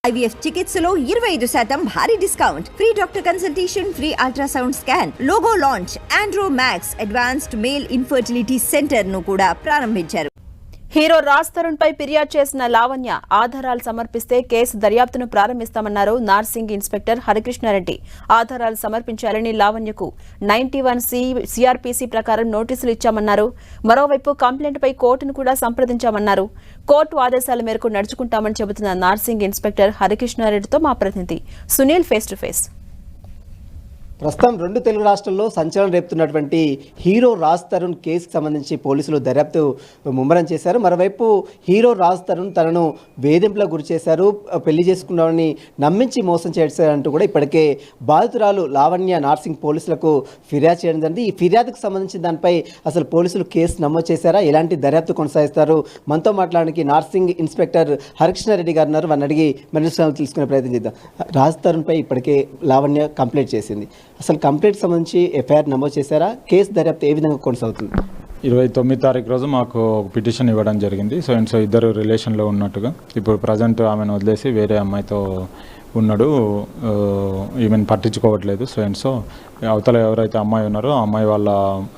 IVF చికిత్సలో 25% భారీ discount, free doctor consultation, free ultrasound scan, logo launch, Andro max advanced male infertility centre ను కూడా ప్రారంభించారు. Hero Raj Tarun పై ఫిర్యాదు చేసిన లావణ్య ఆధారాలు సమర్పిస్తే కేసు దర్యాప్తును ప్రారంభిస్తామన్నారు నార్సింగ్ ఇన్స్పెక్టర్ హరికృష్ణారెడ్డి. ఆధారాలు సమర్పించాలని లావణ్యకు 91C CRPC ప్రకారం నోటీసులు ఇచ్చామన్నారు. మరోవైపు కంప్లైంట్ పై కోర్టును కూడా సంప్రదించామన్నారు. కోర్టు ఆదేశాల మేరకు నడుచుకుంటామని చెబుతున్న నార్సింగ్ ఇన్స్పెక్టర్ హరికృష్ణారెడ్డితో మా ప్రతినిధి సునీల్ ఫేస్ టు ఫేస్. ప్రస్తుతం రెండు తెలుగు రాష్ట్రాల్లో సంచలనం రేపుతున్నటువంటి హీరో రాజ్ తరుణ్ కేసుకు సంబంధించి పోలీసులు దర్యాప్తు ముమ్మరం చేశారు. మరోవైపు హీరో రాజ్ తరుణ్ తనను వేధింపులకు గురి చేశారు, పెళ్లి చేసుకున్నామని నమ్మించి మోసం చేశారంటూ కూడా ఇప్పటికే బాధితురాలు లావణ్య నార్సింగ్ పోలీసులకు ఫిర్యాదు చేయడం జరిగింది. ఈ ఫిర్యాదుకు సంబంధించిన దానిపై అసలు పోలీసులు కేసు నమోదు చేశారా, ఎలాంటి దర్యాప్తు కొనసాగిస్తారు, మనతో మాట్లాడడానికి నార్సింగ్ ఇన్స్పెక్టర్ హరికృష్ణారెడ్డి గారు ఉన్నారు. వారిని అడిగి మరింత తెలుసుకునే ప్రయత్నం చేద్దాం. రాజ్ తరుణ్పై ఇప్పటికే లావణ్య కంప్లైంట్ చేసింది. అసలు కంప్లైంట్ సంబంధించి ఎఫ్ఐఆర్ నమోదు చేశారా, కేసు దర్యాప్తు ఏ విధంగా కొనసాగుతుంది? 29 తారీఖు రోజు మాకు పిటిషన్ ఇవ్వడం జరిగింది. సో ఇద్దరు రిలేషన్లో ఉన్నట్టుగా. ఇప్పుడు ప్రజెంట్ ఆమెను వదిలేసి వేరే అమ్మాయితో ఉన్నాడు, ఈమెను పట్టించుకోవట్లేదు. సో అవతల ఎవరైతే అమ్మాయి ఉన్నారో ఆ అమ్మాయి వాళ్ళ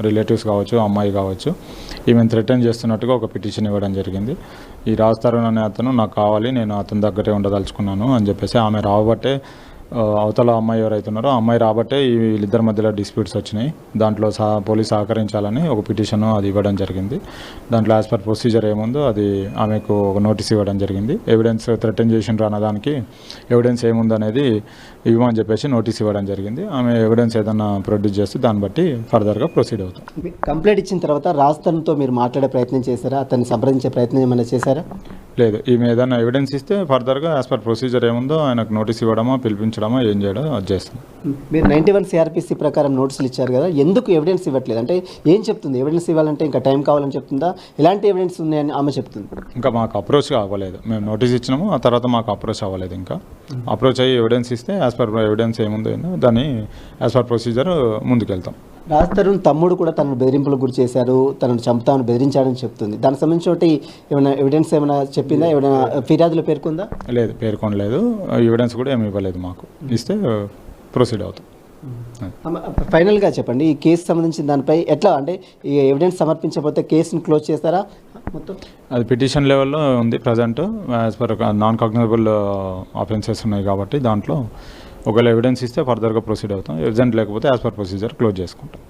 రిలేటివ్స్ కావచ్చు, అమ్మాయి కావచ్చు, ఈమెను థ్రెటన్ చేస్తున్నట్టుగా ఒక పిటిషన్ ఇవ్వడం జరిగింది. ఈ రాజ్ తరుణ్ అనే అతను నాకు కావాలి, నేను అతని దగ్గరే ఉండదలుచుకున్నాను అని చెప్పేసి ఆమె రాబట్టే అవతల అమ్మాయి ఎవరైతే ఉన్నారో ఆ అమ్మాయి రాబట్టే వీళ్ళిద్దరి మధ్యలో డిస్ప్యూట్స్ వచ్చినాయి. దాంట్లో పోలీసు సహకరించాలని ఒక పిటిషన్ అది ఇవ్వడం జరిగింది. దాంట్లో యాజ్ పర్ ప్రొసీజర్ ఏముందో అది ఆమెకు ఒక నోటీస్ ఇవ్వడం జరిగింది. ఎవిడెన్స్ థ్రెటన్ చేసిండ్రు అన్నదానికి ఎవిడెన్స్ ఏముందనేది ఇవ్వమని చెప్పేసి నోటీస్ ఇవ్వడం జరిగింది. ఆమె ఎవిడెన్స్ ఏదైనా ప్రొడ్యూస్ చేస్తే దాన్ని బట్టి ఫర్దర్గా ప్రొసీడ్ అవుతాం. కంప్లైంట్ ఇచ్చిన తర్వాత రాజ్ తరుణ్తో మీరు మాట్లాడే ప్రయత్నం చేశారా, అతన్ని సంప్రదించే ప్రయత్నం ఏమైనా చేశారా? లేదు, ఈమె ఏదైనా ఎవిడెన్స్ ఇస్తే ఫర్దర్గా యాజ్ పర్ ప్రొసీజర్ ఏముందో ఆయనకు నోటీస్ ఇవ్వడమో పిలిపించడమో ఏం చేయడం అది చేస్తాం. మీరు 91 CRPC ప్రకారం నోటీసులు ఇచ్చారు కదా, ఎందుకు ఎవిడెన్స్ ఇవ్వట్లేదు? అంటే ఏం చెప్తుంది? ఎవిడెన్స్ ఇవ్వాలంటే ఇంకా టైం కావాలని చెప్తుందా, ఎలాంటి ఎవిడెన్స్ ఉన్నాయని ఆమె చెప్తుంది? ఇంకా మాకు అప్రోచ్ అవ్వలేదు. మేము నోటీస్ ఇచ్చినాము, ఆ తర్వాత మాకు అప్రోచ్ అవ్వలేదు. ఇంకా అప్రోచ్ అయ్యి ఎవిడెన్స్ ఇస్తే యాజ్ పర్ ఎవిడెన్స్ ఏముందో దాన్ని యాజ్ పర్ ప్రొసీజర్ ముందుకెళ్తాం. రాజ్ తరుణ్ తమ్ముడు కూడా తనను బెదిరింపులకు గురి చేశారు, తనను చంపుతామని బెదిరించాడని చెప్తుంది. దానికి సంబంధించి ఏమైనా ఎవిడెన్స్ ఏమైనా చెప్పిందా, ఏమైనా ఫిర్యాదులో పేర్కొందా? లేదు, పేర్కొనలేదు. ఎవిడెన్స్ కూడా ఏమి ఇవ్వలేదు. మాకు ఇస్తే ప్రొసీడ్ అవుతాం. ఫైనల్గా చెప్పండి, ఈ కేసు సంబంధించిన దానిపై ఎట్లా, అంటే ఈ ఎవిడెన్స్ సమర్పించకపోతే కేసును క్లోజ్ చేస్తారా? మొత్తం అది పిటిషన్ లెవెల్లో ఉంది present. As per non cognisable offences ఉన్నాయి కాబట్టి దాంట్లో ఒకవేళ ఎవిడెన్స్ ఇస్తే ఫర్దర్గా ప్రొసీడ్ అవుతాం. ఎవిడెన్స్ లేకపోతే యాజ్ పర్ ప్రొసీజర్ క్లోజ్ చేసుకుంటాం.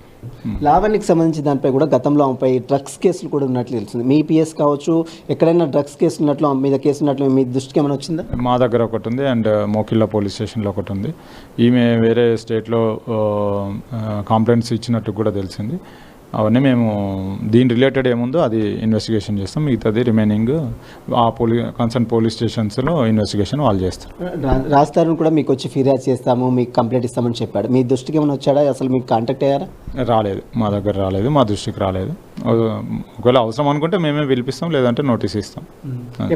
లావణ్యకి సంబంధించిన దానిపై కూడా గతంలో ఆమెపై డ్రగ్స్ కేసులు కూడా ఉన్నట్లు తెలిసింది. మీ పిఎస్ కావచ్చు, ఎక్కడైనా డ్రగ్స్ కేసు ఉన్నట్లు మీద కేసు ఉన్నట్లు మీ దృష్టికి ఏమైనా వచ్చిందా? మా దగ్గర ఒకటి ఉంది అండ్ మోకిల్లా పోలీస్ స్టేషన్లో ఒకటి ఉంది. ఈమె వేరే స్టేట్లో కంప్లైంట్స్ ఇచ్చినట్టు కూడా తెలిసింది. అవన్నీ మేము దీని రిలేటెడ్ ఏముందో అది ఇన్వెస్టిగేషన్ చేస్తాం. మిగతాది రిమైనింగ్ ఆ కన్సర్న్ పోలీస్ స్టేషన్స్లో ఇన్వెస్టిగేషన్ వాళ్ళు చేస్తారు. రాజ్ తరుణ్ కూడా మీకు వచ్చి ఫిర్యాదు చేస్తాము, మీకు కంప్లైంట్ ఇస్తామని చెప్పాడు. మీ దృష్టికి ఏమైనా వచ్చాడా? అసలు మీకు కాంటాక్ట్ అయ్యారా? రాలేదు, మా దగ్గర రాలేదు, మా దృష్టికి రాలేదు. ఒకవేళ అవసరం అనుకుంటే మేమే పిలిపిస్తాం, లేదంటే నోటీస్ ఇస్తాం.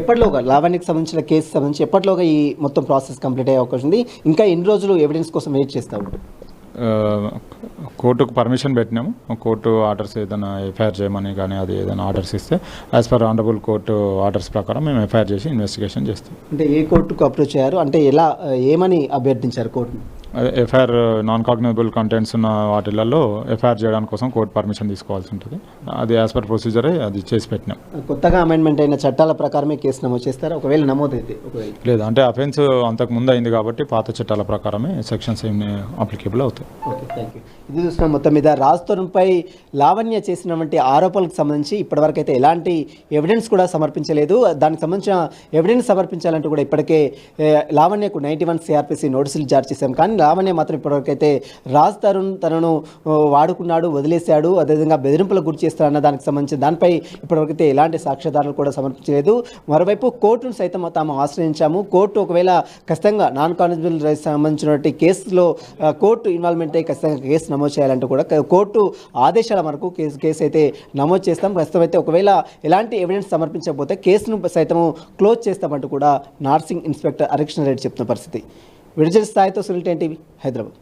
ఎప్పటిలోగా లావణ్యకి సంబంధించిన కేసు సంబంధించి ఎప్పటిలోగా ఈ మొత్తం ప్రాసెస్ కంప్లీట్ అయ్యే అవకాశం ఉంది? ఇంకా ఎన్ని రోజులు ఎవిడెన్స్ కోసం వెయిట్ చేస్తూ ఉంటారు? కోర్టుకు పర్మిషన్ పెట్టినాము. కోర్టు ఆర్డర్స్ ఏదైనా ఎఫ్ఐఆర్ చేయమని కానీ అది ఏదైనా ఆర్డర్స్ ఇస్తే as per honourable court orders ప్రకారం మేము ఎఫ్ఐఆర్ చేసి ఇన్వెస్టిగేషన్ చేస్తాం. అంటే ఏ కోర్టుకు అప్రోచ్ అయ్యారు, అంటే ఎలా ఏమని అభ్యర్థించారు కోర్టును? ఎఫ్ఐఆర్ నాన్ కాగ్నిజబుల్ కంటెంట్స్ ఉన్న వాటిలలో ఎఫ్ఐఆర్ చేయడానికి కోసం కోర్టు పర్మిషన్ తీసుకోవాల్సి ఉంటుంది. అది యాజ్ పర్ ప్రొసీజరే అది చేసి పెట్టినాం. కొత్తగా అమెండ్మెంట్ అయిన చట్టాల ప్రకారమే కేసు నమోదు చేస్తారా? ఒకవేళ నమోదైతే లేదు, అంటే అఫెన్స్ అంతకు ముందు అయింది కాబట్టి పాత చట్టాల ప్రకారమే సెక్షన్స్ ఏమి అప్లికేబుల్ అవుతాయి. Okay, thank you. ఇది చూసిన మొత్తం మీద రాజ్ తరుణ్పై లావణ్య చేసినటువంటి ఆరోపణలకు సంబంధించి ఇప్పటివరకు అయితే ఎలాంటి ఎవిడెన్స్ కూడా సమర్పించలేదు. దానికి సంబంధించిన ఎవిడెన్స్ సమర్పించాలంటూ కూడా ఇప్పటికే లావణ్యకు 91 CRPC నోటీసులు జారీ చేశాం. కానీ లావణ్య మాత్రం ఇప్పటివరకు అయితే రాజ్ తరుణ్ తనను వాడుకున్నాడు, వదిలేశాడు, అదేవిధంగా బెదిరింపులకు గురి చేస్తాడన్న దానికి సంబంధించిన దానిపై ఇప్పటివరకు అయితే ఎలాంటి సాక్ష్యాధారాలు కూడా సమర్పించలేదు. మరోవైపు కోర్టును సైతం తాము ఆశ్రయించాము. కోర్టు ఒకవేళ ఖచ్చితంగా నాన్ కాగ్నిజబుల్ సంబంధించినటువంటి కేసులో కోర్టు ఇన్వాల్వ్మెంట్ అయ్యి ఖచ్చితంగా కేసు నమోదు చేయాలంటూ కూడా కోర్టు ఆదేశాల మేరకు కేసు అయితే నమోదు చేస్తాం. ప్రస్తుతం అయితే ఒకవేళ ఎలాంటి ఎవిడెన్స్ సమర్పించకపోతే కేసును సైతము క్లోజ్ చేస్తామంటూ కూడా నార్సింగ్ ఇన్స్పెక్టర్ హరికృష్ణారెడ్డి చెప్తున్న పరిస్థితి. విడుదల స్థాయితో సునీల్ టీవీ హైదరాబాద్.